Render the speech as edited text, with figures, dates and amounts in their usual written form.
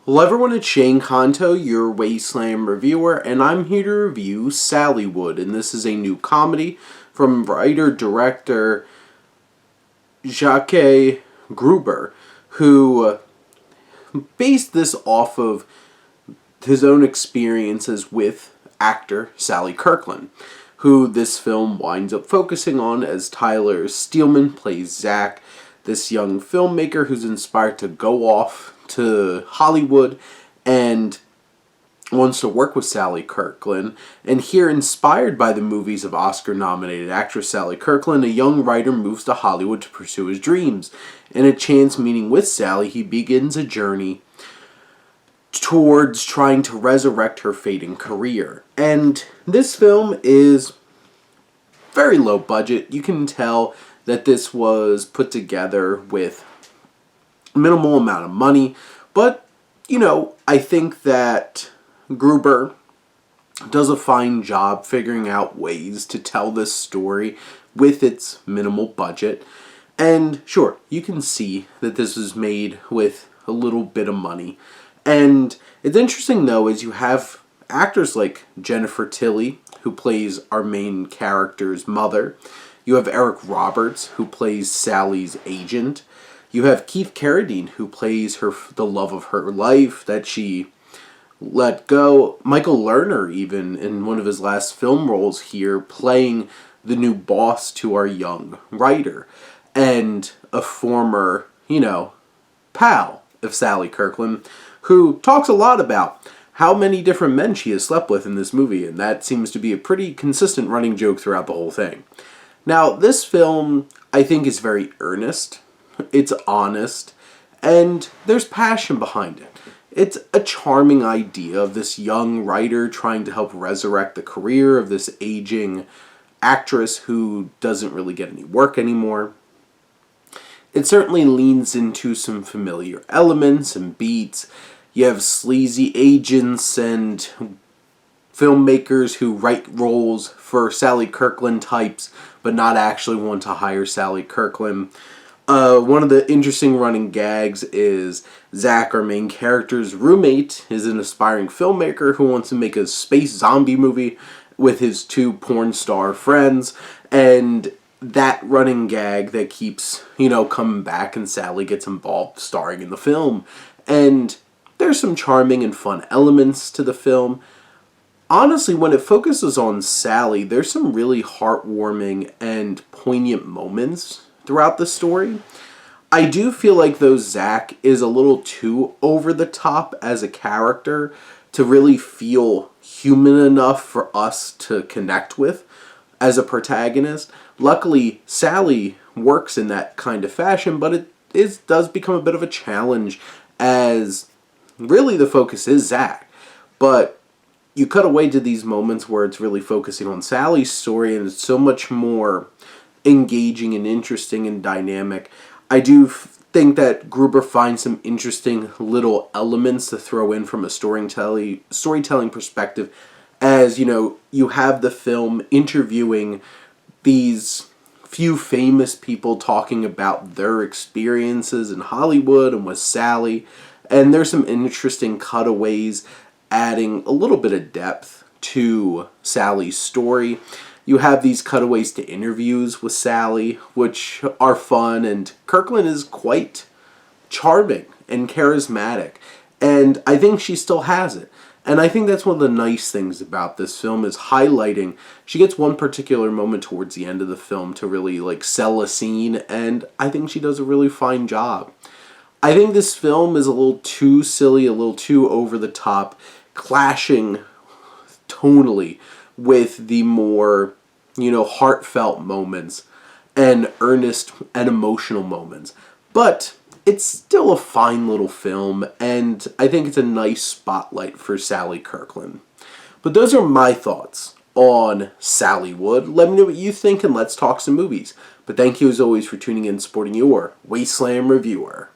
Hello everyone, it's Shane Kanto, your Wasteland reviewer, and I'm here to review Sallywood, and this is a new comedy from writer-director Jacques Gruber, who based this off of his own experiences with actor Sally Kirkland, who this film winds up focusing on as Tyler Steelman plays Zach, this young filmmaker who's inspired to go off to Hollywood and wants to work with Sally Kirkland. And here, inspired by the movies of Oscar-nominated actress Sally Kirkland, a young writer moves to Hollywood to pursue his dreams. In a chance meeting with Sally, he begins a journey towards trying to resurrect her fading career. And this film is very low budget. You can tell that this was put together with minimal amount of money, but I think that Gruber does a fine job figuring out ways to tell this story with its minimal budget. And sure, you can see that this was made with a little bit of money. And it's interesting though, is you have actors like Jennifer Tilly, who plays our main character's mother. You have Eric Roberts, who plays Sally's agent. You have Keith Carradine, who plays the love of her life that she let go. Michael Lerner, even, in one of his last film roles here, playing the new boss to our young writer. And a former, pal of Sally Kirkland, who talks a lot about how many different men she has slept with in this movie, and that seems to be a pretty consistent running joke throughout the whole thing. Now, this film, I think, is very earnest. It's honest, and there's passion behind it. It's a charming idea of this young writer trying to help resurrect the career of this aging actress who doesn't really get any work anymore. It certainly leans into some familiar elements and beats. You have sleazy agents and filmmakers who write roles for Sally Kirkland types, but not actually want to hire Sally Kirkland. One of the interesting running gags is Zach, our main character's roommate, is an aspiring filmmaker who wants to make a space zombie movie with his two porn star friends, and that running gag that keeps, coming back, and Sally gets involved starring in the film. And there's some charming and fun elements to the film. Honestly, when it focuses on Sally, there's some really heartwarming and poignant moments throughout the story. I do feel like though Zach is a little too over the top as a character to really feel human enough for us to connect with as a protagonist. Luckily, Sally works in that kind of fashion, but it does become a bit of a challenge as really the focus is Zach. But you cut away to these moments where it's really focusing on Sally's story, and it's so much more engaging and interesting and dynamic. I do think that Gruber finds some interesting little elements to throw in from a storytelling perspective, as you have the film interviewing these few famous people talking about their experiences in Hollywood and with Sally, and there's some interesting cutaways adding a little bit of depth to Sally's story. You have these cutaways to interviews with Sally, which are fun, and Kirkland is quite charming and charismatic, and I think she still has it. And I think that's one of the nice things about this film, is highlighting. She gets one particular moment towards the end of the film to really sell a scene, and I think she does a really fine job. I think this film is a little too silly, a little too over the top, clashing tonally with the more, heartfelt moments and earnest and emotional moments. But it's still a fine little film, and I think it's a nice spotlight for Sally Kirkland. But those are my thoughts on Sallywood. Let me know what you think, and let's talk some movies. But thank you as always for tuning in and supporting your Wasteland reviewer.